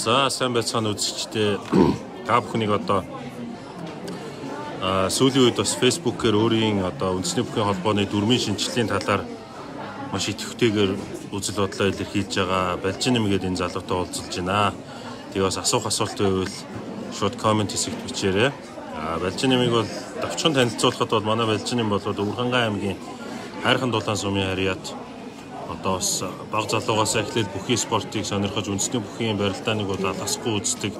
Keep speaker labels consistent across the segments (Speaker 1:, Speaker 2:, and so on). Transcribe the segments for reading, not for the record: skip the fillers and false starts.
Speaker 1: За сайн байцгаана үзэгчдээ. Та бүхнийг одоо сүүлийн үед бас Facebook-ээр өөрийн одоо үндэсний бүхний холбооны дүрмийн шинжилгээний талаар маш идэвхтэйгээр үзэл бодлоо илэрхийлж байгаа. Балжинэм гэдэг энэ залуутай уулзалж байна. Тэгээ бас асуух асуулт байвал шууд комент хэсэгт бичээрэй. Балжинэмийг бол давчхан танилцуулахад бол манай Балжинэм бол Өвөрхангай аймгийн Хайрхан Дулаан сумын харьяат одоо бас баг залуугаас эхлээд бүхий спортыг сонирхож үндэсний бүхий барилдааныг бол алгасгүй үздэг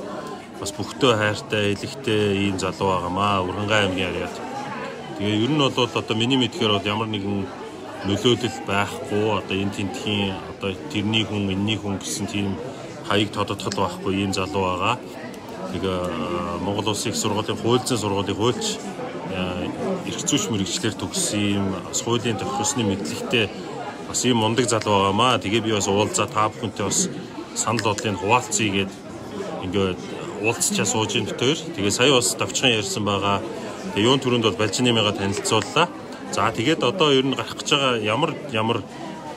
Speaker 1: бас бүхтөө хайртай, илэгтэй ийм залуу байгаамаа Өвөрхангай аймгийн харьяат. Тэгээ ер нь бол одоо миний мэдхээр бол ямар нэгэн нөлөөлөл байхгүй одоо энэ тентхийн одоо тэрний хүн, энэний хүн гэсэн тийм хаяг тодотгол байхгүй ийм залуу байгаа. Тэгээ Монгол Улсын их сургуулийн хуульзын сургуулийн хуульч эрх зүйч мэрэгчлэр төгссөн ийм хуулийн тохиолсны мэдлэгтэй бас ийм мундаг залуу байгаамаа. Тэгээ би бас уулзаа та бүхэнтэй бас санал бодлыг хуваалцъя гэд ингээд уулзчаа сууж ин дотор. Тэгээ сая бас давчхан ярьсан байгаа. Тэгээ юун түрүүнд бол Балжинэмигаа танилцууллаа. За тэгээд одоо ер нь гарах гэж байгаа ямар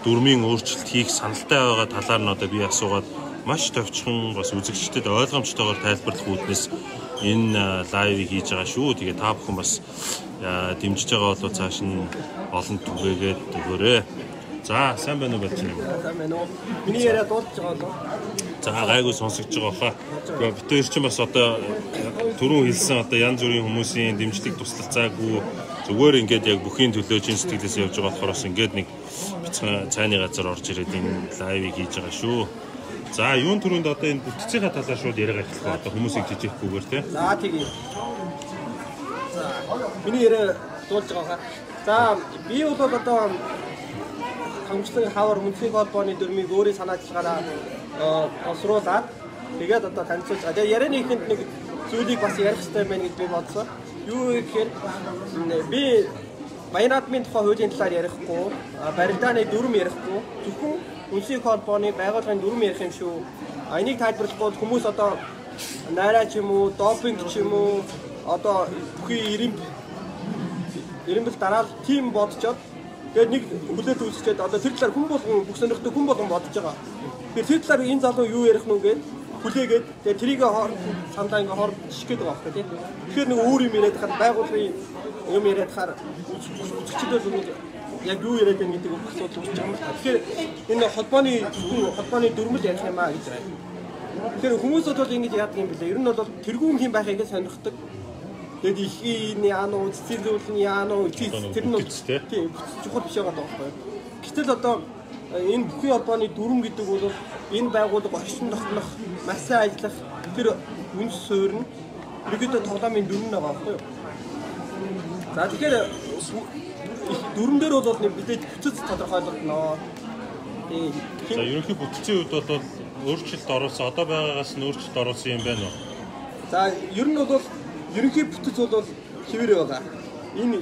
Speaker 1: дүрмийн өөрчлөлт хийх саналтай байгаа талаар нь одоо би асуугаад маш товчхон бас үзэгчдэд ойлгомжтойгоор тайлбарлах үүднээс энэ лайвыг хийж байгаа шүү. Тэгээ та бүхэн бас дэмжиж байгаа бол цааш нь олон түгээгээд өгөөрэй. За сайн байна уу Балжинэм?
Speaker 2: Сайн байна уу? Миний яриа дуулж байгаа болов?
Speaker 1: За гайгүй сонсогдож байгаа хаа. Тэгээ бид хоёр ч бас одоо түрүүн хэлсэн одоо янз бүрийн хүмүүсийн дэмжлэг туслалцаагүй зүгээр ингээд яг бүхийн төлөө чин сэтгэлээс явж байгаа болохоор бас ингээд нэг бицхан цайны газар орж ирээд энэ лайвыг хийж байгаа шүү. За юун түрүүнд одоо энэ бүтцийнхаа талаар шууд яриаг эхлэх ба одоо хүмүүсийг жижигхгүйгээр те.
Speaker 2: За тэгье. За миний яриа дуулж байгаа хаа. За би бол одоо хангалттай хавар үндэсний холбооны дүрмийг өөрийн санаа чиглэлаараа осруулаад тэгээд одоо танилцуулж байгаа. Тэгээд ярианы ихэнд нэг зүйлийг бас ярих хэрэгтэй байна гэж би бодсон. Юу гэхээр би Баянадмын тухай хуулийн талаар ярихгүй, барилдааны дүрм ярихгүй, зөвхөн үндэсний холбооны байгууллагын дүрм ярих юм шүү. Энийг тайлбарлахгүй хүмүүс одоо найраа ч юм уу, допинг ч юм уу, одоо бүхий ирэмбэл дараал тим бодцоод тэгээд нэг хүлээж үүсчихэд одоо тэр талаар хүн болгон бүх сонирхтой хүн болгон бодож байгаа. Тэгэхээр тэр талаар энэ залуу юу ярих нү гээд хүлээгээд тэгээд трийг сандаа ингээ хор жишг гээд байгаа байхгүй тийм. Тэгэхээр нэг өөр юм яриад хахад байгууллагын юм яриад хахаар үзэгчдээ яг юу яриад байна гэдэг нь асуудал үүсэж байгаа юм байна. Тэгэхээр энэ холбооны дүрмэл ярих юм аа гэж байна. Тэгэхээр хүмүүс бол ингэж яадаг юм бэлээ. Ер нь бол тэргүүн хэм байхыг сонирхдаг. Тэгээд их яануу цэцэлүүлэн яануу тэр нь тийм чухал биш байгаа байхгүй. Гэтэл одоо энэ бүхий холбооны дүрм гэдэг бол энэ байгууллага орчин тогтнох, маш сайн ажиллах тэр үнс суурь нь ерөөдөө тоглоомын дүрм нэг байгаа байхгүй юу. За тэгэхээр дүрм дээр бол мэдээж бүтц тодорхойлогдно.
Speaker 1: За ерөнхий бүтцийн үед бол өөрчлөлт оруулсан одоо байгаагаас нь өөрчлөлт оруулсан юм байна уу?
Speaker 2: За ер нь бол ерөнхий бүтц бол хэвээр байгаа. Энэ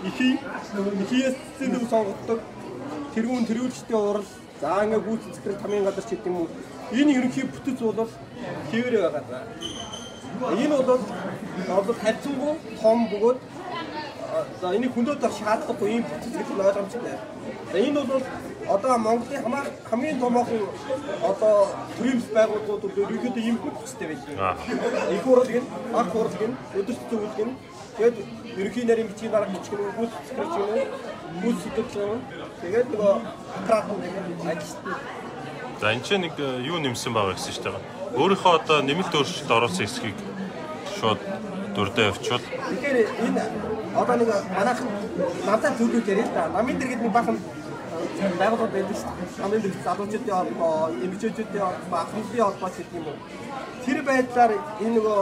Speaker 2: ихээс зөв сонгогддог тэргүүлжтэй урал за ингээ гүйцэн цэцэр тамийн газар ч гэдэг юм уу. Энэ ерөнхий бүтц бол хэвээр байгаа. Энэ бол хайцангуу том бөгөөд за энийг хүндөөд шаардлагагүй ийм бүтц гэж ойлгомжтой. За энэ бол одоо Монголын хамгийн томоохон одоо туризм байгууллагууд ерөнхийдөө ийм бүтцтэй байдаг. Их урлагийн, ах урлагийн, өдөрт зөвлөгөө тэгээд ерөнхий нарийн бичгийн дарга бичих нь гүйц цэцэрч юм. Гүйц сэтгэж юм. Тэгээд нөгөө крапн ажилласан.
Speaker 1: За энэ ч нэг юу нэмсэн байгаа гэсэн шүү дээ. Өөрийнхөө одоо нэмэлт өөрчлөлт оруулсан хэсгийг шууд дурдаа явуучвал.
Speaker 2: Тэгэхээр энэ одоо нэг манайхан надад төлөв дээр л да. Намын дэр гэдэг нэг бахан байгууллага байдаг шүү дээ. Намын дэр залуучуудын холбоо, эмэгтэйчүүдийн холбоо, ахмадын холбоо гэдэг юм уу. Тэр байдлаар энэ нөгөө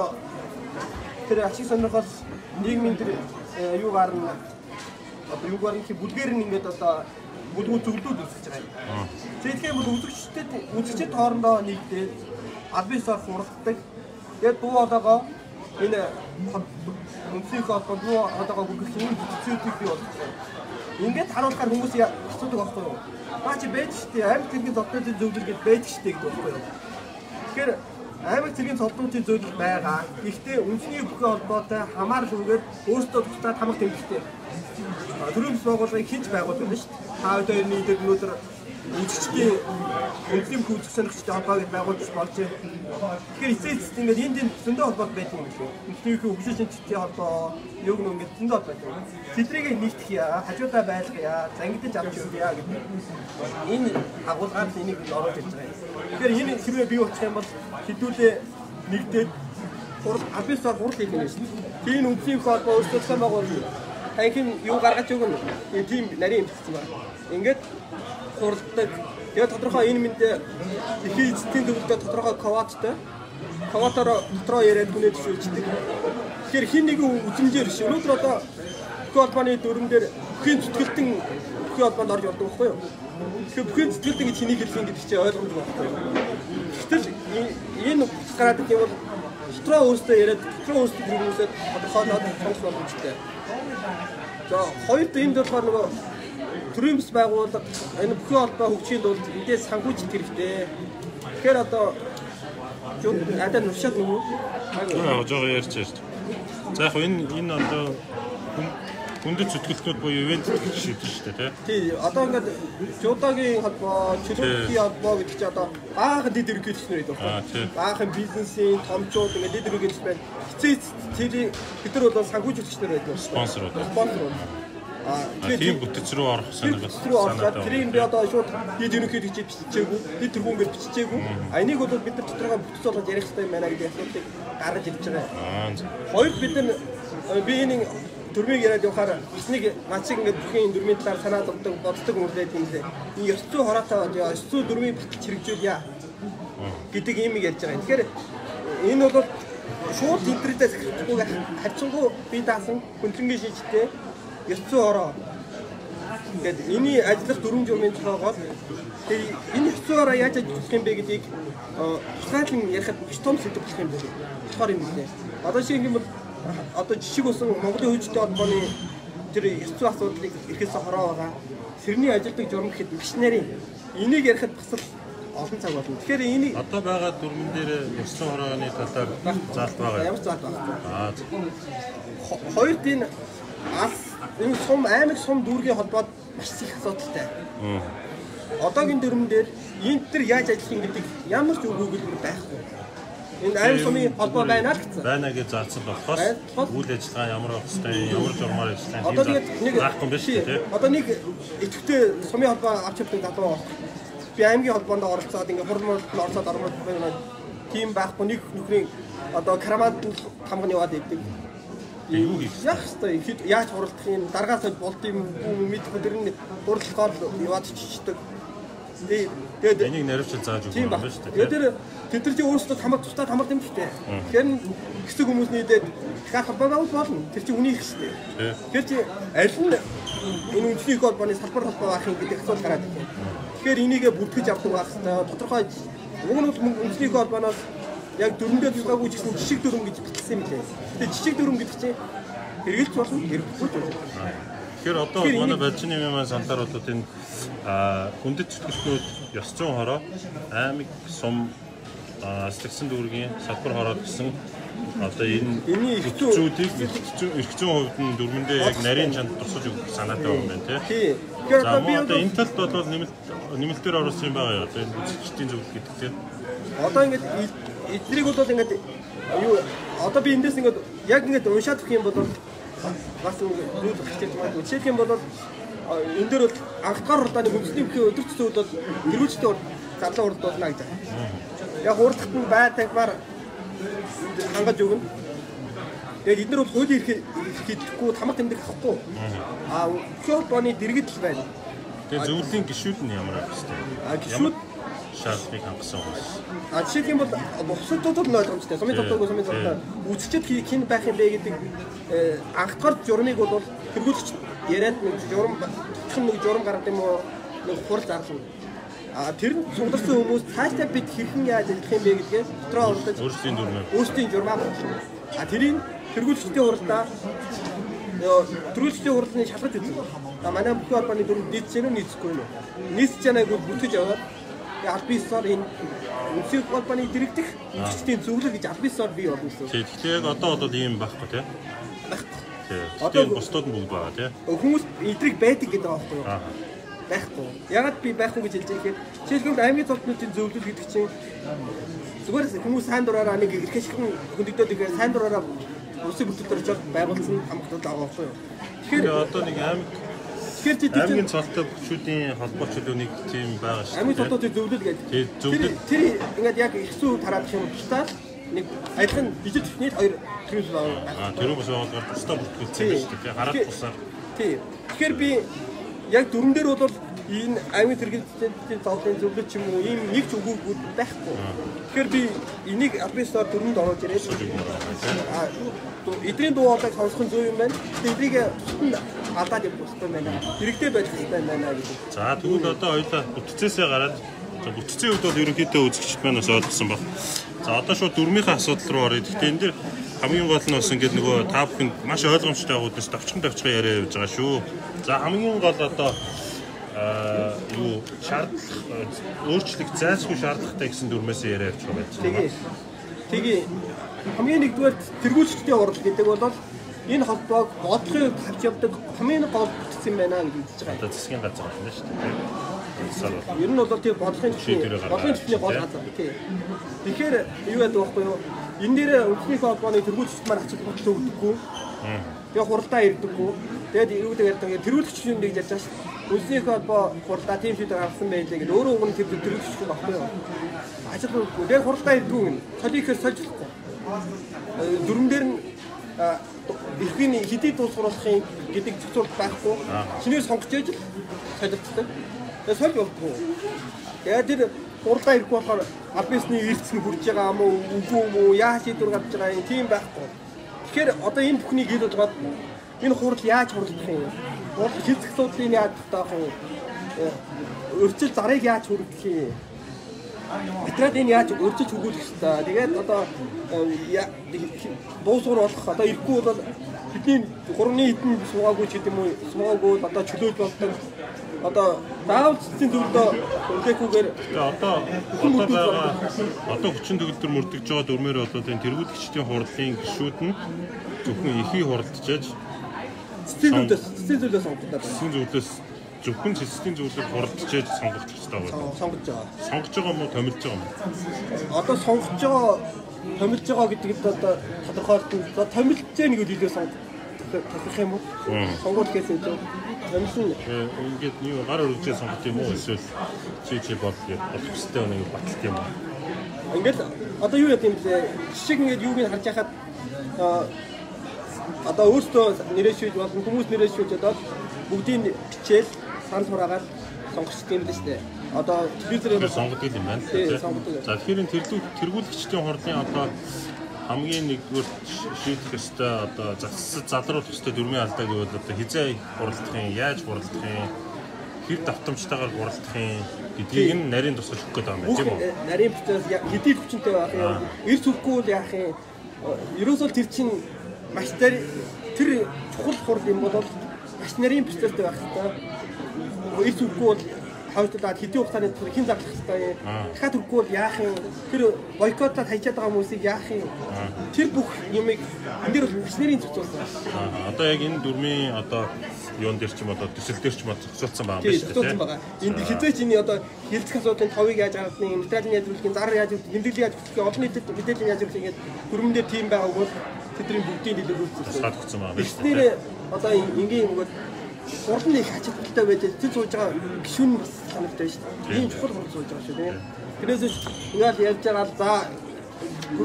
Speaker 2: тэр ашиг сонирхол нийгмийн тэр юу гарна одоо юу гарна чи бүлгээр нь ингээд одоо бүлгүүд зөвлөлүүд үүсэж байгаа юм. Тэгэхээр бол үзэгчдэд хоорондоо нэгдээд аль биесээр суралцдаг. Тэгээд дуу хоолойгоо энэ үндэсний холбоо дуу хоолойгоо бүгд юм бүтцүүдийг бий болгочихсон. Ингээд харуулахаар хүмүүс асуудаг байхгүй юу? Наа чи байж штий амьд хэргийн зодтолын зөвлөл гэж байж штий гэдэг байхгүй юу? Тэгэхээр аймаг цэргийн цолдуудын зөвлөл байгаа. Гэхдээ үндэсний бүхий холбоотой хамааралгүйгээр өөрсдөө тусдаа хамаг тэмдэгтэй. Төрийн байгууллагыг хинж байгуулдаг шүү дээ. Та өдөө нийлээд өнөөдөр үзэгчдийн үндэсний үзэг сонирхчдын холбоо гэж байгуулж болж байна. Тэгэхээр эцээст ингээд энэ зөндөө холбоо байдаг юм шүү. Үндэсний хөгжлийн шинжилгээний холбоо, юг нэг ингээд зөндөө байдаг. Тэдрийг нийтгэе, хажуудаа байлгая, зангидаж авч явъя гэдэг. Энэ агуулгаар энийг оруулж ирж байгаа. Тэгэхээр энэ хэрвээ бий болох юм бол хэдүүлээ нэгдээд албасаар хурал хийх юм шүү. Тийм үндэсний холбоо өөрсдөө сайн байгуул. Танхим юу гаргаж өгнө. Тийм нарийн юм хэлсэн байна. Ингээд хуралдаг. Тэгээд тодорхой энэ мэд ихий эцгийн төвлөрөө тодорхой квотоор дотроо яриад хүнээд шүүждэг. Тэгэхээр хин нэгэн үзмжээр ш. Өнөөдөр одоо бүхэн холбооны дүрм дээр бүхэн зүтгэлтэн бүхэн холбоонд орж ордог байхгүй юу? Тэгэхээр бүхэн зүтгэлтэн гэж хэнийг хэлсэн гэдэг чинь ойлгомжтой байхгүй юу? Гэтэл энэ гараад ирэх юм бол дотроо өөрсдөө яриад дотроо өөрсдөө хүмүүсээ тодорхой сонс боломжтой. За хоёрт энд болохоор нөгөө төрийн бас байгууллага энэ бүхэн холбоо хөгжихийн тулд эндээс санхүүжилт хэрэгтэй. Тэгэхээр одоо адаа нуршаад нөгөө
Speaker 1: жоо ярьж байна. За яг энэ одоо хүндэт зүтгэлтнүүд буюу ивент шийдэж шүү дээ
Speaker 2: тий. Одоо ингээд жуудагийн холбоо, чөлөөтийн холбоо гэдэг чинь одоо баахан дэд эрхлэгчнэр гэдэг байна. Баахан бизнесийн томчууд ингээд дэд эрхлэгч байна. Хицээ тэр бид нар бол санхүүжилтчнэр байдаг.
Speaker 1: Спонсорууд.
Speaker 2: Тийм
Speaker 1: бүтэц рүү орох
Speaker 2: санаатай. Тэрийг би одоо шууд дэд ерөнхийлөгч биччихээгүй, дэд тэргүүн гэж биччихээгүй. Энийг бол бид нар тодорхой бүтэц болгож ярих хэрэгтэй юм байна гэдэг асуултыг гаргаж ирж байгаа. Хоёр бид нар би энэ дүрмийг яриад явахаар эснийг нациг ингээд бүхэн дүрмийн талаар санаа зовдог, боддог үнэлээд юм лээ. Энэ ёс зүй хороотой ёс зүй дүрмийг баталж хэрэгжүүлье гэдэг юм ярьж байгаа. Тэгэхээр энэ бол шууд интернетээс хэрэгжүүлэх хавчингуу би даасан хүндлэнгийн шийдтэй ёс зүй хороо. Ингээд энэ ажиллах дүрм журмын цогоогоор тэгээ энэ ёс зүй хороо яаж ажиллах юм бэ гэдгийг тусгаарлан ярихад биш том сэдв болох юм байна. Болохоор юм билээ. Одоо шиг юм бол одоо жишг усан Монголын хөгжлийн холбооны тэр ёс зүй асуудлыг ихэс хороо байгаа. Сэрний ажилтг журам гэхэд биш нарийн энийг ярихад бас л олон цаг болно. Тэгэхээр энийг
Speaker 1: одоо байгаа дүрмэн дээр ёс зүй хорооны талаар заалт байгаа.
Speaker 2: Ямар заалт байгаа. Хоёрт энэ сум аймаг сум дүүргийн холбоод маш их асуудалтай. Одоогийн дүрмэн дээр энэ төр яаж ажиллах юм гэдэг ямар ч үг өгүүлбэр байхгүй. Энэ аймаг сумын холбоо байна л гэсэн.
Speaker 1: Байна гэж заасан болохоос үйл ажиллагаа ямар байх вэ? Ямар журмаар ажиллах юм
Speaker 2: одоо нэг
Speaker 1: заахгүй биш үү?
Speaker 2: Одоо нэг идэвхтэй сумын холбоо авч явдаг залуу би аймгийн холбоонд оролцоод ингээ хурмуулт нь орцоод ормод байна. Тим байхгүй нэг нөхрийн одоо караванд хамган яваад идэг.
Speaker 1: Юу хийх?
Speaker 2: Яах вэ? Яаж хуралдах юм? Даргаас болд юм мэдхгүй тэр нь хурлахаар яваад чичдэг. Тэгээд
Speaker 1: энийг наривчл зааж өгөх юм байна шүү дээ.
Speaker 2: Тэгээд тэд нар чинь өөрсдөө хамаг тусдаа хамаг юм шүү дээ. Тэгэхээр хэсэг хүмүүс нийлээд дахиад холбоо болно. Тэр чинь үнийг шүү дээ. Тэгэхээр чи аль нь энэ үндэсний холбооны салбар холбоо байх юм гэдэг асуулт гараад байна. Тэгэхээр энийгээ бүртгэж авдаг байх хэрэгтэй. Тодорхой уг нь үндэсний холбооноос яг дөрөндөө тусгаагүй ч гэсэн жишг дүрм гэж бичсэн юм лээ. Тэгээд жишг дүрм гэдэг чинь хэрэгэлж болно, хэрэггүй ч болно.
Speaker 1: Тэгэхээр одоо манай Балжины юмаа саналаар бол энэ хүндэт зүтгэлтнүүд ёс зүйн хороо аймаг сум эсрэгсэн дүүргийн салбар хороод гэсэн одоо энэ их зүйдийг их зүйн хувьд нь дүрмэндээ яг нарийн чанд тусаж өгөх санаатай юм байна тий. Тэгэхээр одоо энэ талд бол нэмэлтээр оруулсан юм байгаа юу? Одоо энэ үзэгчдийн зөвлөл гэдэг тий. Одоо
Speaker 2: ингээд эднийг бол ингээд юу одоо би эндээс ингээд яг ингээд уншаад өгөх юм бол бас юу хэлж байгаа. Жишээлх юм бол энэ дээр бол анхдгаар хурдааны хөгжлийн бүхий өдөр цэцүүд бол тэргүүчтэй зарлаа уралдуулна гэж байна. Яг уралдахт нь бай тагмаар хангаж өгнө. Тэгээд эдгээр бол хуулийн хэрэглэхгүй тамга тэмдэг авахгүй. Бүхий холбооны дэргэд л байна.
Speaker 1: Тэгээд зөвлөлийн гишүүд нь ямар байх вэ?
Speaker 2: Гишүүд
Speaker 1: шаардлагыг хангасан хүмүүс.
Speaker 2: Жишээлх юм бол бусдууд нь ойлгомжтой. Сумын тоглоог сумын тоглоог үзчихэд хэн байх юм бэ гэдэг анхдгаар журмыг бол тэргүүлэгч яриад нэг журам гаргад юм уу нэг хурал зарлана. Тэр сударсан хүмүүс цаашдаа бид хэрхэн яаж ажиллах юм бэ гэдгээ дотроо оролдож өөрсдийн журмаа бодлоо. Тэрийг тэргүүлэгчдийн хуралдаа тэргүүлэгчдийн хуралны шалгаж үзсэн. Манай бүхэн холбооны дүрм нийцэж гэнэ нийцэхгүй юу? Нийцэж байгааг бүтгэж яваад аль биесээр энэ үндэсний холбооны дэрэгдэх үзэгчдийн зөвлөл гэж аль биесээр бий болно гэсэн.
Speaker 1: Тэгэхээр яг одоо бол ийм байхгүй тийм. Одоо бусдууд нь бүгд байгаа тийм.
Speaker 2: Хүмүүс эдрийг байдаг гэдэг байгаа байхгүй юу? байхгүй. Ягаад би байхгүй гэж хэлж байгаа гэхээр жишээлбэл аймгийн цолтнуудын зөвлөл гэдэг чинь зүгээр хүмүүс сайн дураараа нэг их хэсхэн хөдөлгөөд ихээр сайн дураараа улсын бүтээлд орж байгуулсан хамгаалалт байгаа байхгүй юу. Тэгэхээр
Speaker 1: одоо нэг аймгийн цолтой бүчүүдийн холбооч хөлөөний тийм байгаа шүү дээ.
Speaker 2: Аймгийн цолтуудын зөвлөл гэдэг. Тэр ингээд яг их зүй тараад юм тусдаа нэг адилхан дижитал техник хоёр төрөл байгаа.
Speaker 1: Тэр бас байгаа тусдаа бүртгүүлсэн байна шүү дээ. Хараад тусаар.
Speaker 2: Тийм. Тэгэхээр би яг дүрэн дээр бол энэ аймгийн тэрэгчдийн зовлон зөвлөж юм уу ийм нэг ч үгүүд байхгүй. Тэгэхээр би энийг албанысаар дүрэнд оруулж ирээд эдрийн дуу хоолойг сонсох нь зөв юм байна. Эдрийг тусад алдаад явах хэрэгтэй байна. Хэрэгтэй байх хэрэгтэй байна гэдэг.
Speaker 1: За тэгвэл одоо хоёулаа бүтцээсээ гараад бүтцийн үед бол ерөнхийдөө үзэгчд маань бас ойлгосон баг. За одоо шууд дүрмийнхээ асуудал руу оръё. Гэхдээ энэ дэр хамгийн гол нь бас ингээд нөгөө та бүхэнд маш ойлгомжтой байгуудаас товчхон явж байгаа шүү. За хамгийн гол одоо юу шаардлага өөрчлөлт зайлшгүй шаардлагатай гэсэн дүрмээсээ яриа явж байгаа байж.
Speaker 2: Тэгээ хамгийн нэгдүгээр тэргүүлэгчдийн урал гэдэг бол энэ холбоог бодлогын тавьж явдаг хамгийн гол бүтц юм байна гэж хэлж байгаа.
Speaker 1: Одоо засгийн газар байна шүү дээ.
Speaker 2: Ер нь бол тийм бодлогын төсний гол газар тийм. Тэгэхээр юу яадаг вэ хөөе? Энэ дээр үндэсний холбооны тэргүүлэгчд маань ачаал бодлоо өгдөггүй. Тэгээ хуралдаа ирдэггүй. Тэгээд юу гэдэг ярьдаг тэргүүлэгчдийн нэг ярьж байгаа шүү. Үндэсний холбоо хуралдаа тийм шийдвэр гаргасан байлээ гэдэг өөрөө уг нь тэр тэргүүлэгчд баггүй юу? Ачаал өгдөггүй. Тэгээд хуралдаа ирдэггүй юм. Солихоор сольжлохгүй. Дүрмэн дээр нь эрхийн хэдий дуусгаруулахын гэдэг зөвцөл байхгүй. Чиний сонгож яж л солилцдог. Тэгээд соль болтгоо. Тэгээд тэр хуралдаа ирэх болохоор албасны эрдэс нь хүрж байгаа юм уу, үгүй юм уу, яаж шийдвэр гарч байгаа юм тийм байхгүй. Тэгэхээр одоо энэ бүхнийг хэлж байгаа энэ хурал яаж хурлах юм? Хурал хилцэх асуудлыг яаж таах юм? Өрчил зарыг яаж хүргэх юм? Материал энэ яаж өрчиж хөгжүүлэх ёстой. Тэгээд одоо дуусгар болох одоо ирэхгүй бол бидний гурваны хитэн суугаагүй ч гэдэг юм уу, суугаагүй одоо чөлөөж болдог. Одоо заавал цэцгийн зөвлөдөө үлдэхгүйгээр одоо
Speaker 1: хүчин төгөлдөр мөрдөж байгаа дүрмээр бол энэ тэргүүлэгчдийн хурлын гишүүд нь зөвхөн ихий хуралдажж цэцгийн зөвлөдөө сонгодог байна. Цэцгийн зөвлөдөөс зөвхөн цэцгийн зөвлөдөө хуралдажж сонгох хэрэгтэй байна.
Speaker 2: Сонгож байгаа.
Speaker 1: Сонгож байгаа юм уу, томилж байгаа юм уу?
Speaker 2: Одоо сонгож байгаа, томилж байгаа гэдэгт одоо тодорхойлолт нь томилж байгаа нэг үлдээ сонгох юм уу? Сонгуул гэсэн чинь томилсон.
Speaker 1: Ингээд юу гар өргөжөө сонгох юм уу? Эсвэл чи бодох хэрэгтэй байна уу? Баталт юм уу?
Speaker 2: Ингээд одоо юу яд юм бэ? Жишээ ингээд юуг нь харж яхад одоо өөртөө нэршүүлж болон хүмүүс нэршүүлж одоо бүгдийн бичээл сан сураагаад сонгох юм л шүү дээ. Одоо телевизээр
Speaker 1: сонгодог юм байна. За тэгэхээр тэргүүлэгчдийн хурлын одоо хамгийн нэгдүгээр шийдэх ёстой одоо залруулах ёстой дүрмийн алдааг бол одоо хизээ хуралдах юм, яаж хуралдах юм, хэр давтамжтайгаар хуралдах юм гэдгийг нь нарийн тусгаж өгөх гэдэг юм байна тийм үү?
Speaker 2: Нарийн процесс хэдий хүчтэй байх юм, эрс хүрэхгүй бол яах юм? Ерөөсөө тэр чинь маш тэр чухал хурал юм бол маш нарийн процесстэй байх хэрэгтэй. Эрс хүрэхгүй бол хавьтаад хэдийн хугацааны турш хэн зарлах хэрэгтэй юм? Дахиад хүрхгүй бол яах юм? Тэр бойкотлаад хайчаад байгаа хүмүүсийг яах юм? Тэр бүх юмыг энэ дээр бол машинерийн зохицуулсан.
Speaker 1: Одоо яг энэ дүрмийн одоо юун дээр ч юм одоо төсөл дээр ч юм зохицуулсан байгаа юм
Speaker 2: байна шүү дээ. Энд хизээч энэ одоо хилцэх асуудлын товыг яаж гаргах юм, материалын яаж үйлдэх, зар яаж үйлдэх, тэмдэглэл яаж үйлдэх, олон нийтэд мэдээлэл яаж үйлдэх гэдэг дүрмэн дээр тийм байгаа бол тэдний бүгдийн дэлгэрүүлсэн.
Speaker 1: Саадгцсан байгаа.
Speaker 2: Эхнэрээ одоо энгийн ингээд урдны их ачаалттай байж тэр сууж байгаа гишүүн бас санагдаж шүү дээ. Ийм чухал хурд сууж байгаа шүү дээ. Тэрээс ингээд ярьж байгаа за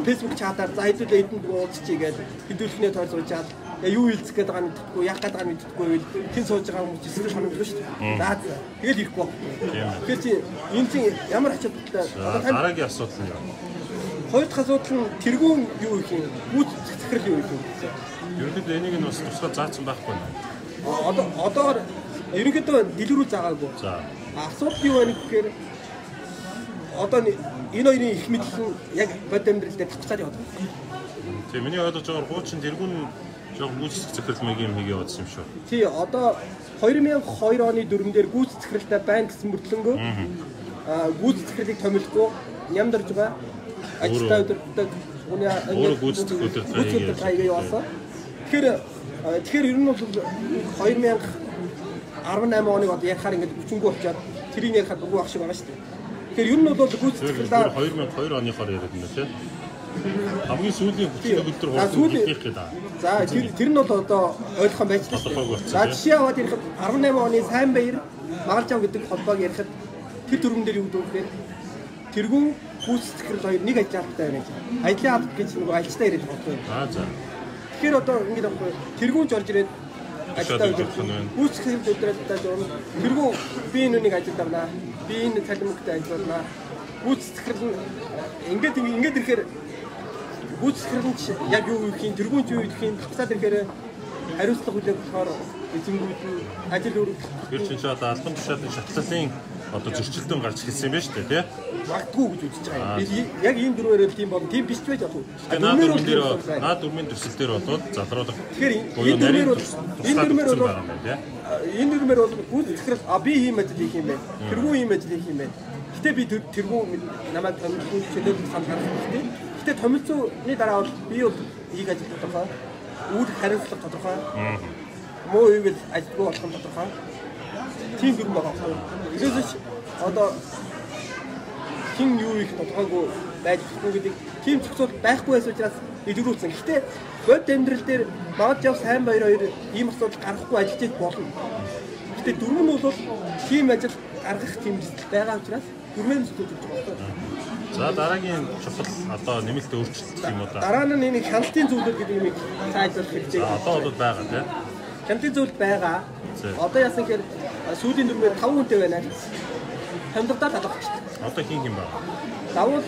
Speaker 2: Facebook чатаар за хэдүүлээ эдэнд уулзчихъя гэдэг хэдүүлэхний тойр суужаад юу хэлцэх гээд байгаа мэдэхгүй, яах гээд байгаа мэдэхгүй хэн сууж байгаа хүмүүс эсвэл санагдаж шүү дээ. За тэгэл ирэхгүй байна. Тэгэхээр чи энэ чинь ямар ачаалттай
Speaker 1: дараагийн асуудал нь
Speaker 2: хоёр дахь асуудал нь тэргүүн юу их юм? Гүйц захирал юу их юм?
Speaker 1: Ерөнхийдөө энийг нь бас тусгай заасан байхгүй нэ.
Speaker 2: Одоор ерөнхийдөө дэлгэрүүл заагаагүй.
Speaker 1: За.
Speaker 2: Асуудал юу вэ гэхээр одоо энэ хоёрын их мэдлэл нь яг бод амьдрал дээр буцаад яваад байна.
Speaker 1: Тийм миний ойлгож байгаагаар хуучин тэргүүн жоо гүйцэтгэх захирал мэг юм хийгээ бодсон юм шүү.
Speaker 2: Тий одоо 2002 оны дүрмэн дээр гүйц захиралтай байна гэсэн мөрдлөнгөө гүйц захирлыг томилохгүй нямдарж байгаа. Ажилтаа өдөртөг
Speaker 1: өөрөө гүйцэтгэх
Speaker 2: удирдлагыг явуулсан. Тэгэхээр ер нь бол 2000 18 оныг одоо ярихаар ингээд 40 болчиход тэрийг ярихад нөгөө ах шиг байгаа шүү дээ. Тэгэхээр ер нь бол гүйцэтгэлээр
Speaker 1: 2002 оныхоор яриад байна тийм. Хамгийн сүүлийн хүчтэй өдөр хурцлах гэдэг.
Speaker 2: За тэр нь бол одоо ойлгохон байж л шүү. За жишээ аваад ярихад 18 оны сайн баяр Магалжав гэдэг холбоог ярихад тэр төрөн дээр юу гэдэг вэ? Тэргүүн гүйцэтгэл хоёр нэг ажилтнтай байна гэж. Ажлын алба гэж нөгөө ажилтнаа ирээд бодлоо.
Speaker 1: За.
Speaker 2: Тэгэхээр одоо ингэж аахгүй тэргүүн жорж ирээд ажилтнаа гэж гүйцэтгэл өдрөөдөө жоо. Тэргүүн би нүг ажил давнаа. Би энэ цалинмөгтэй ажиллана. Гүйцэтгэл ингээд ирэхээр гүйцэтгэл нь яг юу хийх, тэргүүн юу хийх юм багтаад ирэхээр хариуцлага хүлээх болохоор эзэнгүүд ажил өргөх.
Speaker 1: Тэр чинь одоо албан тушаалын шатлалын одоо зөрчилдөөн гарч ирсэн юм байна шүү дээ, тий?
Speaker 2: Магадгүй гэж үзэж байгаа. Би яг энэ дөрвөөр л тийм бол тийм биш ч байж яг.
Speaker 1: Наад дөрмийн төсөл дээр болоод залруулах.
Speaker 2: Тэгэхээр энэ дөрмөр бол гүйцэтгэл би ийм ажил хийх юм байна. Тэргүүн ийм ажил хийх юм байна. Гэтэ би тэргүүн намайг томилсон чөлөөт сан гаргах хэрэгтэй. Гэтэ томилсны дараа бол би бол ийг ажил тодорхой. Үйл хариуцлага тодорхой. Муу ивэл ажилгүй болох нь тодорхой. Тийм дүрм байгаа. Ерөөсөж одоо хин юу их тодорхойгүй байж болохгүй гэдэг тийм зохицол байхгүй байсан учраас илрүүлсэн. Гэхдээ бод амьдрал дээр Магалжав сайн баяр хоёр ийм асуудал гаргахгүй ажиллаж болно. Гэхдээ дүрм нь бол тийм ажил гаргах тэмцэл байгаа учраас дүрмэн зүтгэж байгаа.
Speaker 1: За дараагийн чухал одоо нэмэлт өөрчлөлт юм уу да?
Speaker 2: Дараа нь энэ хяналтын зөвлөл гэдэг юмыг сайжруулах хэрэгтэй.
Speaker 1: Одоо бол байгаа тийм.
Speaker 2: Хяналтын зөвлөл байгаа. Одоо яасан гэхээр сүүлийн дүрмээр 5 хүнтэй байна. Хамдагдаа талхагчдаг.
Speaker 1: Одоо хин юм байна?
Speaker 2: Давал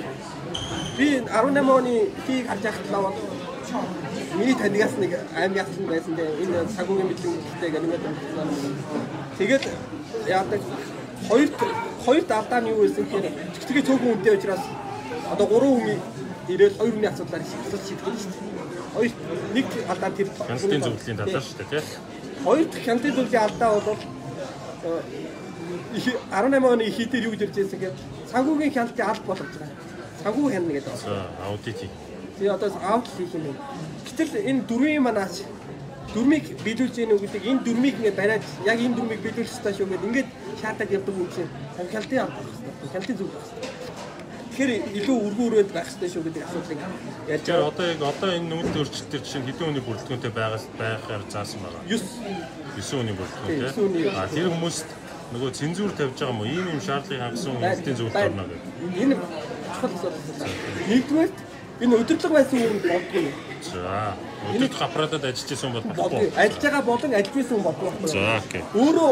Speaker 2: би 18 оны тийг харж байхад лаваад миний таньгаас нэг аим яасан байсан дээ. Энэ цагуугийн мэдлэг үлдэлтэй гэх юм байна. Тэгээд яадаг хоёрт алдаа нь юу байсан гэхээр чигтгээ цөөхөн үнэтэй учраас одоо 3 хүн ирээд 2 хүний асуудлаар шийдэх шүү дээ. Хоёрт нэг алдаа тэр
Speaker 1: хяналтын зөвлөлийн талаар шүү дээ тийм.
Speaker 2: Хоёр дахь хяналтын зөвлөлийн алдаа бол 18 оны хийдээр юу гэж ярьж байсан гэхээр санхүүгийн хяналтын алба болгож байгаа. Санхүү хянана гэдэг.
Speaker 1: Аудит.
Speaker 2: Тэгээ одоо аудит хийх юм. Гэтэл энэ дөрвийн манаач дүрмийг биелүүлж яах вэ гэдэг энэ дүрмийг ингээд бариад яг энэ дүрмийг биелүүлэх хэрэгтэй шүү гэдэг ингээд шаардаад явдаг юм чинь хяналтын алба байх хэрэгтэй. Хяналтын зөвлөл байх хэрэгтэй. Тэгэхээр илүү өргөөрөөд байх хэрэгтэй шүү гэдэг асуудлыг ярьж байгаа.
Speaker 1: Одоо энэ нэмэлт өөрчлөлтөөр жишээ нь хэдэн хүний бүрэлдэхүүнтэй байхаар заасан байгаа. 9 хүний бүрэлдэхүүнтэй. Тэр хүмүүст нөгөө цензуур тавьж байгаа юм уу? Ийм шаардлагыг хангасан нэмэлтийн зөвлөлт орно гэдэг.
Speaker 2: Энэ чухал асуудал. Нэгдүгээр энэ удирдлага байсан юм болдгоо.
Speaker 1: За. Удирдлага аппаратад ажиллаж байсан бол
Speaker 2: болохгүй. Ажиллаж байгаа болон ажиллажсэн хүн болдгоо.
Speaker 1: За окей.
Speaker 2: Өөрөө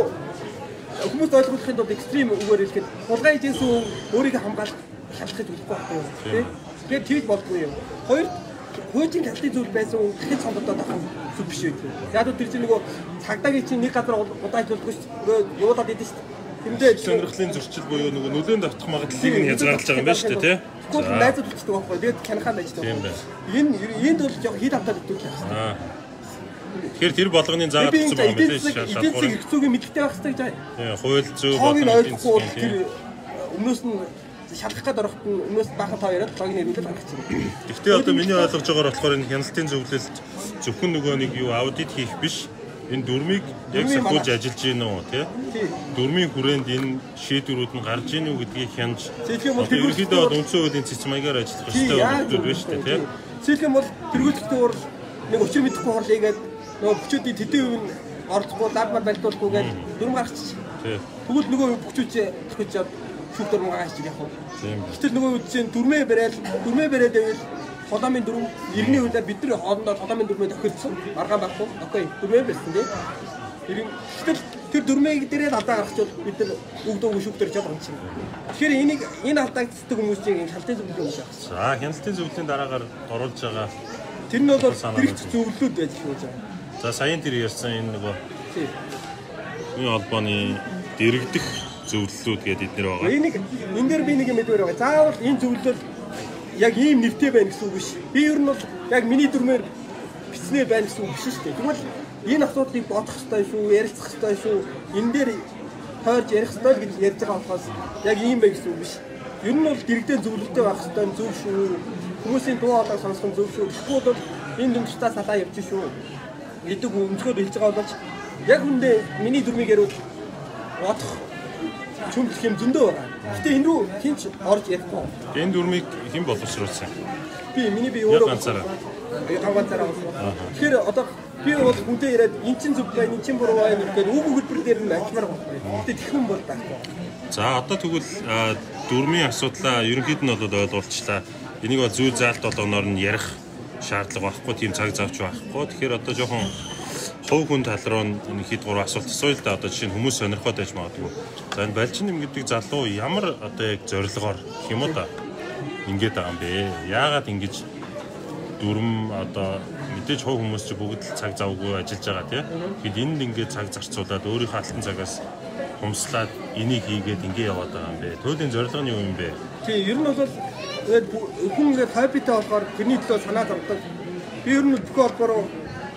Speaker 2: хүмүүс ойлгохын тулд экстрим үгээр хэлэхэд хулгай хийсэн хүн өөрийгөө хамгаалах шалгахыг хүсэхгүй байхгүй юу? Тэгээд тийж болдгоо юм. Хоёр хуучин хяналтын зүйл байсан хүн дахиж сонгогдоод авах зүг биш үү? Яг л тэр чинь нөгөө цагдаагийн чинь нэг газар удааж болдгоо шүү дээ. Явуулаад идэв шүү дээ. Тэндээ
Speaker 1: сонирхлын зөрчил буюу нөгөө нөлөөнд автах магадлалыг нь хязгаарлаж байгаа юм байна шүү дээ, тий?
Speaker 2: Тэгвэл найзууд үлддэг байхгүй. Тэгээд хянахаа найздаг. Энд бол жоо хил автаад өгдөг юм байна.
Speaker 1: Тэгэхээр тэр болгоны заагаад өгсөн байгаа юм биш үү?
Speaker 2: Эдийн засгийн хэцүүгийн мэддэг байх хэрэгтэй гэж байна.
Speaker 1: Тийм, хууль зүй
Speaker 2: болгоно. Тэр өмнөөс нь шалгах гээд орохт нь өмнөөс баахан тоо яриад логин нэрүүлээд гаргачихсан.
Speaker 1: Гэхдээ одоо миний ойлгож байгаагаар болохоор энэ хяналтын зөвлөлд зөвхөн нөгөө нэг юу аудит хийх биш. Энэ дүрмийг яг сахиулж ажиллаж гин үү, тий? Дүрмийн хүрээнд энэ шийдвэрүүд нь гарч ийн үү гэдгийг хянаж. Ерөнхийдөө бол үндсэн хуулийн цэц маягаар ажиллах хэрэгтэй зүйл байна шүү дээ, тий?
Speaker 2: Жишээлбэл бол тэргүүлэгчдээр нэг өчир мэдэхгүй хорлыгээд нөгөө бүчүүдийн тэдэн үн оролцохгүй даадмаар байлдуулахгүйгээд дүрм гаргачих. Тэгвэл нөгөө бүчүүч төхөж шүүх дүрм гаргаж ирэх юм. Гэтэл нөгөө үдшийн дүрмээ бариад байвал Холомын дүрм 90-ийн үеэр бид нар хоорондоо холомын дүрмээ тохирсон. Маргаан байхгүй. Окей. Дүрмээ байсан тийм. Гэтэл тэр дүрмээ дээрээ алдаа гаргachвал бид нар бүгд шүүхтэрч байгаа юм чинь. Тэгэхээр энэ алдаагддаг хүмүүсийн хяналтын зөвлөлийн юм байна.
Speaker 1: За, хяналтын зөвлөлийн дараагаар оруулж байгаа.
Speaker 2: Тэр нь бол хэрэгч зөвлөлүүд байж байгаа.
Speaker 1: За, саяын тэр ярьсан энэ нөгөө энэ холбооны дэрэгдэх зөвлөлүүд гэдэг эднэр байгаа.
Speaker 2: Энэ дээр би нэг юм мэдвэр байгаа. Заавал энэ зөвлөл яг ийм нэртэй байна гэсэн үг биш. Би ер нь бол яг миний дүрмээр бичснээр байна гэсэн үг биш шүү дээ. Тэгвэл энэ асуудлыг бодох хэрэгтэй шүү, ярилцах хэрэгтэй шүү. Энэ дээр тойрж ярих хэрэгтэй л гэж ярьж байгаа болохоос яг ийм байх гэсэн үг биш. Ер нь бол дэрэгдээ зөвлөлттэй байх хэрэгтэй зөв шүү. Хүмүүсийн дуу хоолой сонсох нь зөв шүү. Тэгвэл бол энэ дүнжтаа салаа явчих шүү. Гэдэг өнцгөр хэлж байгаа бол яг үндэ миний дүрмийг ярил бодох чөмлөх юм зөндөө байгаа. Гэтэ энэ рүү хинч орж ярихгүй.
Speaker 1: Энэ дүрмийг хэн боловсруулсан?
Speaker 2: Би өөрөө
Speaker 1: ганцаараа.
Speaker 2: Тэгэхээр одоо би бол хүнтэй яриад эн чин зөв байна, эн чин буруу байна гэдэг үг өгүүлбэр дээр нь ажилламаар байна. Гэтэ тэгхэн бол таахгүй.
Speaker 1: За одоо тэгвэл дүрмийн асуудлаа ерөнхийд нь бол ойлгуулчлаа. Энийг бол зүй заалт болгоноор нь ярих шаардлага байхгүй, тийм цаг завч байхгүй. Тэгэхээр одоо жоохон хувь хүн тал руу энэ хэд гурван асуулт асууя л да. Одоо жишээ нь хүмүүс сонирхоод байж магадгүй. За энэ Балжин нэм гэдэг залуу ямар одоо яг зорилгоор юм уу да ингэж байгаа юм бэ? Яагаад ингэж дүрм одоо мэдээж хувь хүмүүс ч бүгд л цаг завгүй ажиллаж байгаа тийм. Тэгэд энд ингээд цаг зарцуулаад өөрийнхөө алтан цагаас хумслаад энийг хийгээд ингэ яваад байгаа юм бэ? Төлөвийн зорилго нь юу юм бэ?
Speaker 2: Тийм ер нь бол тэгээд хүн ингээд хоббитэй болохоор тэрний төлөө санаа зовдог. Би ер нь бүх холбоороо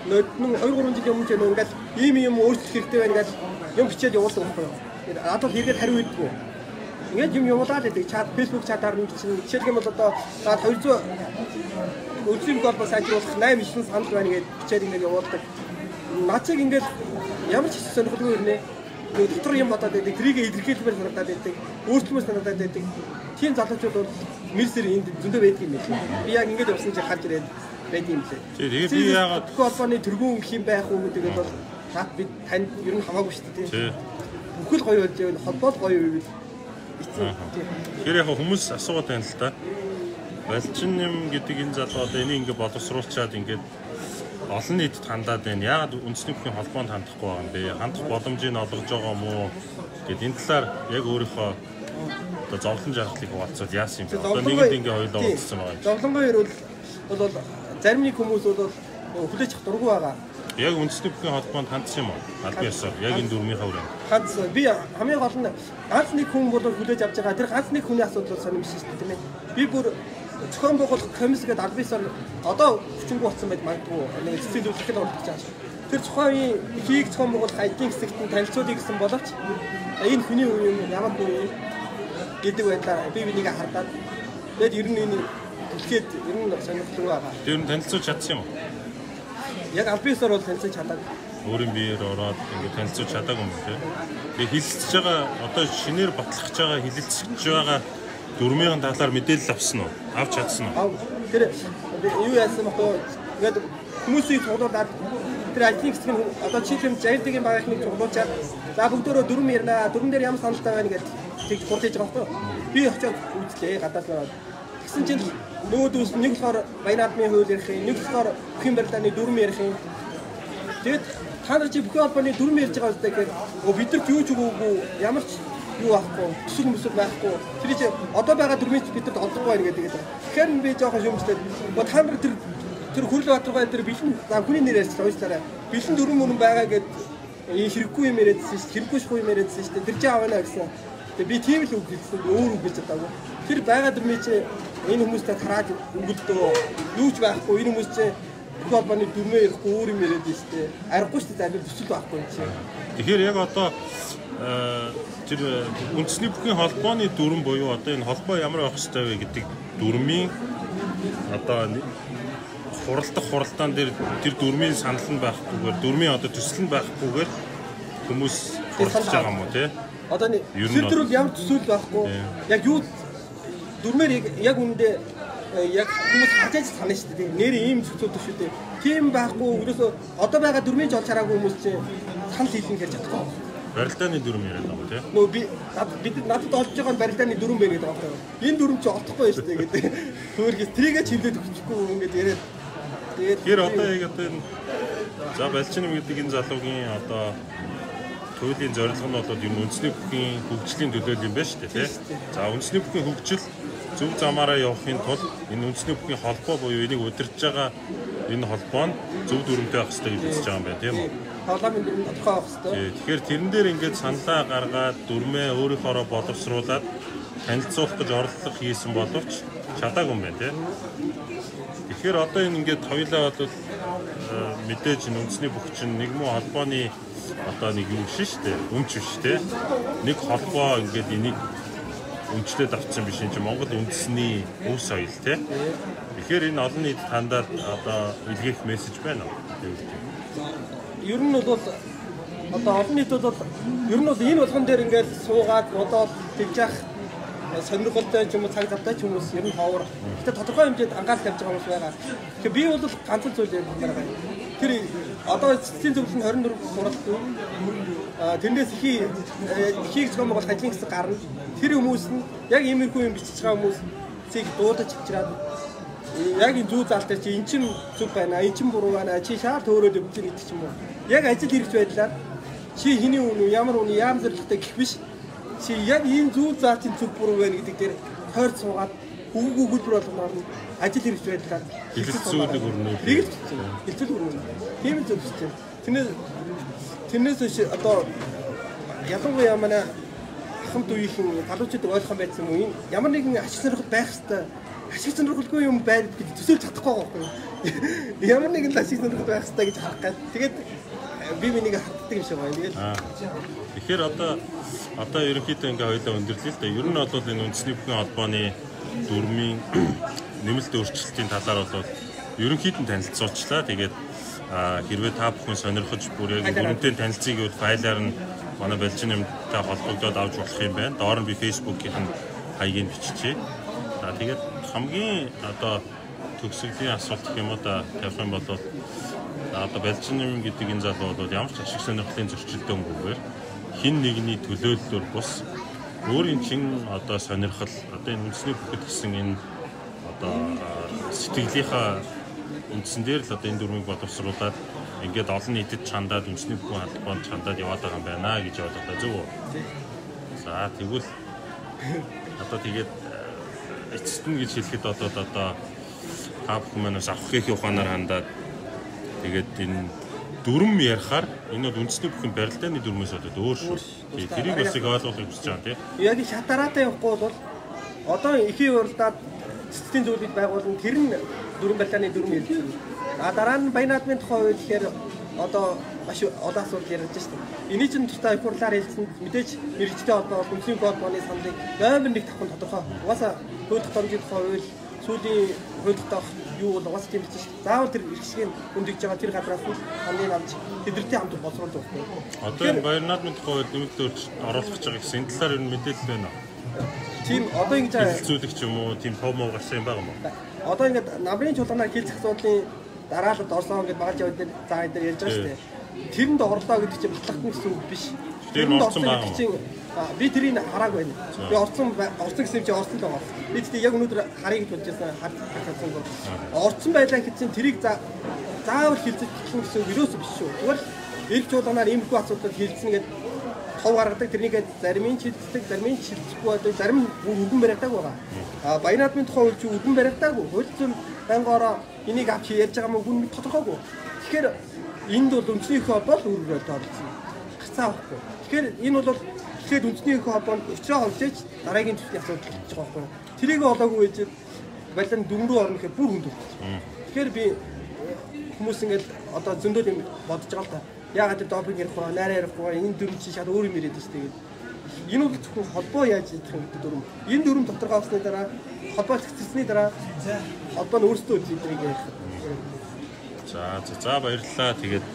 Speaker 2: 2-3 жилийн өмнө ч ингээд ийм өөрчлөлт хэрэгтэй байна гэж юм бичээд явуулсан байхгүй юу? Одоо хэрэгэд хариу өгдөггүй. Ингээд юм явуулаад байдаг. Чат Facebook чатаар нь чинь жишээлх юм бол одоо 200 өөрсдийн холбоо сайжруулах 8-9 санал байна гэж бичээд ингээд явуулдаг. Нацыг ингээд ямар ч сонирхолгүй юм нэ. Дотор юм бодоод байдаг. Трийг илэрхийлмээр санагдаад байдаг. Өөрчлөлмөр санагдаад байдаг. Тийм залуучууд бол мэрсэр энд зөндөө байдаг юм байна. Би яг ингээд явсан чинь харж ирээд байд юм лээ.
Speaker 1: Тэгээд би яагаад
Speaker 2: холбооны тэргүүн гэх юм байх уу гэдэг бол тат бид танд ер нь хамаагүй шүү дээ. Тийм. Бүхэл гоё болж байвал холбоод гоё байвал
Speaker 1: тэгэхээр яг хүмүүс асуугаад байна л да. Балжин нэм гэдэг энэ залуу одоо энийг ингээд боловсруулчаад ингээд олон нийтэд хандаад байна. Яагаад үндэсний бүхний холбоонд хандахгүй байгаа юм бэ? Хандах боломжийг олгож байгаа юм уу? Гэт энэ талаар яг өөрийнхөө одоо зовлон жаргалыг хуваалцаад яасан юм бэ? Одоо нэгэнд ингээд хоёулаа уулзсан байгаа юм.
Speaker 2: Зовлонгоо ирвэл бол зарим нэг хүмүүс бол хүлээж авах дурггүй байгаа.
Speaker 1: Яг үндэсний бүхний холбоонд хандсан юм уу? Албан ёсоор яг энэ дүрмийнхаа үрэн.
Speaker 2: Хандсан. Би хамгийн гол нь ганц нэг хүн бол хүлээж авч байгаа. Тэр ганц нэг хүний асуудал сонирмш шүү дээ тийм ээ. Би бүр зохион байгуулах комисс гэдэг албан ёсоор одоо хүчингү болсон байж магадгүй. Нэг цэцэлүүлэхэд оролцож байгаа шүү. Тэр зохион хийг зохион байгуулах ажлын хэсэгт нь танилцуулъя гэсэн боловч энэ хүний үе юм ямар үе гэдэг байдлаар би бинийг хардаад тэгээд ер нь энэ дэлхийд ер нь сонирхолтой байгаа.
Speaker 1: Тэр нь танилцуулж чадсан юм уу?
Speaker 2: Яг албан ёсоор бол танилцуулж чадаагүй.
Speaker 1: Өөрийн биеэр ороод ингээд танилцуулж чадаагүй юм тийм. Тэгээ хилэлцэж байгаа одоо шинээр батлахж байгаа хилэлцэж байгаа дүрмийн талаар мэдээлэл авсан уу? Авч чадсан уу?
Speaker 2: Тэр юу яасан бэ? Ингээд хүмүүсийг цуглуулад тэр ажлын хэсэг нь одоо чиглэм жаялдгийн багийнхныг цуглуулчаад за бүгдөө дүрм ярина. Дүрм дээр ямар саналтай байна гэж тэгж хурдж байгаа байхгүй юу? Би очиод үзлээ гадаад наваад. Тэгсэн чинь нүүдүүс нэг болохоор Баянаадмын хууль ярих юм, нэг болохоор бүхэн барилааны дүрм ярих юм. Тэгэд та нар чи бүхэн холбооны дүрм ярьж байгаа үстэй гэхээр бидэрт юу ч өгөөгүй ямар ч юу байхгүй, төсөл мөсөл байхгүй. Тэр чи одоо байгаа дүрмийг бидэд олдохгүй байна гэдэг. Тэгэхээр би жоохон шүүмжтэй. Та нар тэр хөрөл батргаа тэр бэлэн за хүний нэрээс уучлаарай. Бэлэн дүрм мөрөн байгаа гэд хэрэггүй юм яриадсэн шүү дээ. Хэрэггүй шүү юм яриадсэн шүү дээ. Тэр чи авана гэсэн. Тэгээ би тийм л үг хэлсэн. Өөр үг хэлж чадаагүй. Тэр байгаа дүрмийг чи энэ хүмүүстэй хараад өгөлдөө юу ч байхгүй. Энэ хүмүүс чи бүх холбооны дүрмээ ярихгүй өөр юм яриад шүү дээ. Аргагүй шүү дээ. Төсөл байхгүй юм чи.
Speaker 1: Тэгэхээр яг одоо тэр үндэсний бүхний холбооны дүрм буюу одоо энэ холбоо ямар байх ёстой вэ гэдэг дүрмийн одоо хуралдаан дээр тэр дүрмийн санал нь байхгүйгээр дүрмийн одоо төсөл нь байхгүйгээр хүмүүс хуралдаж байгаа юм уу тий?
Speaker 2: Одоо тэр төрөл ямар төсөл байхгүй яг юу дүрмээр яг үүндээ яг хүмүүс хажиж санаа шүү дээ. Нэр ийм зөвцөөд шүү дээ. Тийм байхгүй өглөөсөө одоо байгаа дүрмийн жол чараагүй хүмүүс чинь санал хэлэн гэж чадахгүй.
Speaker 1: Барилдааны дүрм яриад байгаа тийм.
Speaker 2: Нөө бид надад олж байгаа нь барилдааны дүрм байна гэдэг байгаа юм. Энэ дүрм чи олдохгүй шүү дээ гэдэг. Хөөргөс трийгээ чивлээд өгчихгүй ингээд яриад.
Speaker 1: Тэгэхээр одоо яг одоо энэ за Балжин гэдэг энэ залуугийн одоо туйлын зорилго нь бол энэ үндэсний бүхний хөгжлийн төлөөлөл юм байна шүү дээ тийм. За үндэсний бүхний хөгжил зөв замаараа явахын тулд энэ үндэсний бүхний холбоо буюу энийг удирдах байгаа энэ холбоо нь зөв дүрмтэй байх хэрэгтэй гэж хэлж байгаа юм байна тийм үү?
Speaker 2: Парламент дүрм тодорхой байх хэрэгтэй.
Speaker 1: Тэгэхээр тэрэн дээр ингээд саналаа гаргаад дүрмээ өөрийнхоороо боловсруулад танилцуулах гэж оролдлого хийсэн боловч чадаагүй юм байна тийм. Тэгэхээр одоо энэ ингээд хоёулаа бол мэдээж үндэсний бүх чинь нэгэн холбооны одоо нэг юм биш шүү дээ. Өмч биш дээ. Нэг холбоо ингээд энийг өмчлөөд авсан биш юм чи Монгол үндэсний өв соёл тийм. Тэгэхээр энэ олон нийт хандаад одоо илгээх мессеж байна уу?
Speaker 2: Ер нь бол одоо олон нийтүүд бол ер нь бол энэ болгон дээр ингээд суугаад одоо тэгж яах сонирхолтой ч юм уу цаг завтай ч хүмүүс ер нь ховор. Гэтэ тодорхой хэмжээнд анхаарал тавьж байгаа хүмүүс байгаа. Тэгэхээр би бол ганцхан зүйл ярьж байгаа. Тэр одоо эцсийн зөвлөл нь 24 суралцсан. Тэрнээс ихийг зохион байгуулах ажлын хэсэг гарна. Тэр хүмүүс нь яг иймэрхүү юм бичиж байгаа хүмүүсийг дуудаж авчираад яг энэ зүү заалтаа чи эн чин зүг байна, эн чин буруу байна, чи шаар төөрөөд өвчин гэдэг ч юм уу. Яг ажил хэрэгч байдлаар чи хэний үнэ, ямар үнэ, яам зэрэгтэй гэх биш. Чи яг энэ зүү заалтын зүг буруу байна гэдэг дээр тойрч суугаад үгүй хөлбөр болгоноор нь ажил хэрэгч байдлаар
Speaker 1: хэлэлцүүлэг өрнөө.
Speaker 2: Хэлэлцүүлэг өрнөө. Тийм л зөв чинь. Тэрнээс одоо ялангуяа манай хамт үеийнхэн залуучууд ойлгох байсан юм уу? Ямар нэгэн ашиг сонирхол байх хэвээр ашиг сонирхолгүй юм байд гэж төсөөлж чадахгүй байхгүй. Ямар нэгэн ашиг сонирхол байх хэвээр гэж харах гад. Тэгээд би минийг хатдаг юм шиг байна. Тэгээд
Speaker 1: тэгэхээр одоо ерөнхийдөө ингээ хоёлаа өндөрлөе л да. Ер нь бол энэ үндэсний бүхэн холбооны дүрмийн нэмэлт өөрчлөлтийн талаар бол ерөнхийдөө танилцуулчлаа. Тэгээд хэрвээ та бүхэн сонирхож бүр яг дүрмтэй танилцъя гэвэл файлаар нь манай Балжин нэмттэй холбогдоод авч болох юм байна. Доор нь би Facebook-ийн хаягийг биччихье. За тэгээд хамгийн одоо төгсгөлийн асуулт гэх юм уу да тавих юм бол одоо Балжин нэм гэдэг энэ залуу бол ямар ч ашиг сонирхлын зөрчилдөөнгүйгээр хин нэгний төлөөллөөр бус өөрийн чин одоо сонирхол одоо энэ үндэсний бүхэд гэсэн энэ одоо сэтгэлийнхаа үндсэн дээр л одоо энэ дүрмийг боловсруулад ингээд олон нийтэд чандаад үндэсний бүхэн холбоонд чандаад яваад байгаа юм байна гэж бодлоо зөв үү? За тэгвэл одоо тэгээд эцэст нь гэж хэлэхэд одоо та бүхэн манаас авах гэхийн ухаанаар хандаад тэгээд энэ дүрм ярихаар энэ бол үндэсний бүхэн барилдааны дүрмээс болоод өөр шүү. Тэрийг бас их ойлгохыг хүсэж байгаа тийм.
Speaker 2: Яг шатараатай явахгүй бол одоо ихийн уралдаад цэцгийн зүйлийг байгуулна тэр нь дүрм барилдааны дүрм хэлсэн. Дараа нь Баян наадмын тухай үйл гэхээр одоо маш олон асуудал ярьж шүү. Эний чинь тусдаа их хурлаар хэлсэн мэдээж мэрэгчтэй холбоо үндэсний холбооны саналыг номер 1 тавхан тодорхой. Угаасаа хууль тогтоомжийн тухай үйл сүүлийн хууль тогтоох юу бол угаасаа тийм биш шүү. Заавал тэр иргэшгийн хүндэж байгаа тэр гадраас нь хамгийн амж тэдэртэй хамт боловсруулж байгаа.
Speaker 1: Одоо энэ Баян наадмын тухай үйл нэмэлт өөрчлөлт оруулах гэж байгаа гэсэн энэ талаар энэ мэдээлэл байна уу?
Speaker 2: Тийм одоо ингэж
Speaker 1: хэлцүүлэх ч юм уу тийм том гарсан юм байгаа юм уу?
Speaker 2: Одоо ингэж намрын чуулганаар хилцэх асуудлын дараалалд орсон гэж багаж яваад заа дээр ярьж байгаа шүү дээ. Тэрэнд орлоо гэдэг чинь батлагдан гэсэн үг биш.
Speaker 1: Тэрэнд орсон байгаа юм.
Speaker 2: Би тэрийг хараагүй байна. Би орсон гэсэн чинь орсон л байгаа. Би тэгтээ яг өнөөдөр харъя гэж бодож байсан харсан гоо. Орсон байлаа гэсэн тэрийг заавал хилцэх гэсэн үг юус биш шүү. Зүгээр эрг чуулганаар иймэрхүү асуудал хилцэнэ гэдэг тов гаргадаг тэрнийг зарим нь шилждэг, зарим нь шилжихгүй байдаг, зарим нь үгэн баригдааг байгаа. Баян наадмын тухай үйл чи үгэн баригдаагүй. Хууль зүйн байнгаараа энийг авч ярьж байгаа мөн хүн тодорхойгүй. Тэгэхээр энд бол үндэсний их холбоо л үүргээр тооцсон. Гацаа авахгүй. Тэгэхээр энэ бол тэгэхээр үндэсний их холбоонд өчрөө холжээж дараагийн төслийн асуудал болж байгаа байхгүй. Тэрийг олоогүй гэж балин дүн рүү орно гэхээр бүр хүнд. Тэгэхээр би хүмүүс ингээд одоо зөндөө юм бодож байгаа л та. Яагаад допинг ярихгүй, найраа ярихгүй, энэ дүрм чи шал өөр юм яриад шүү дээ. Энэ бол зөвхөн холбоо яаж идэх юм гэдэг дүрм. Энэ дүрм тодорхой авсны дараа холбоо зэгцэлсний дараа холбоо нь өөрсдөө эдрийг ярих.
Speaker 1: За баярлалаа. Тэгээд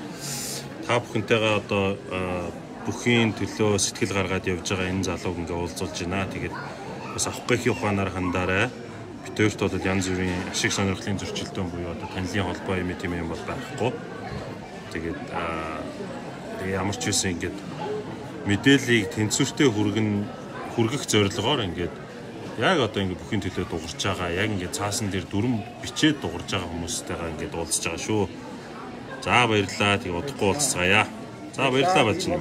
Speaker 1: та бүхэнтэйгээ одоо бүхийн төлөө сэтгэл гаргаад явж байгаа энэ залууг ингээ уулзуулж байна. Тэгээд бас авах гэхийн ухаанаар хандаарай. Бид хоёрт бол янз бүрийн ашиг сонирхлын зөрчилдөөн буюу одоо танилын холбоо юм тийм юм бол байхгүй. Тэгээд ямар ч үсэн ингээд мэдээллийг тэнцвэртэй хүргэх зорилгоор ингээд яг одоо ингээд бүхийн төлөө дуурч байгаа. Яг ингээд цаасан дээр дүрм бичээд дуурж байгаа хүмүүстэйгээ ингээд уулзж байгаа шүү. За баярлалаа. Тэгээд удахгүй уулзцаая. За баярлалаа Балжин.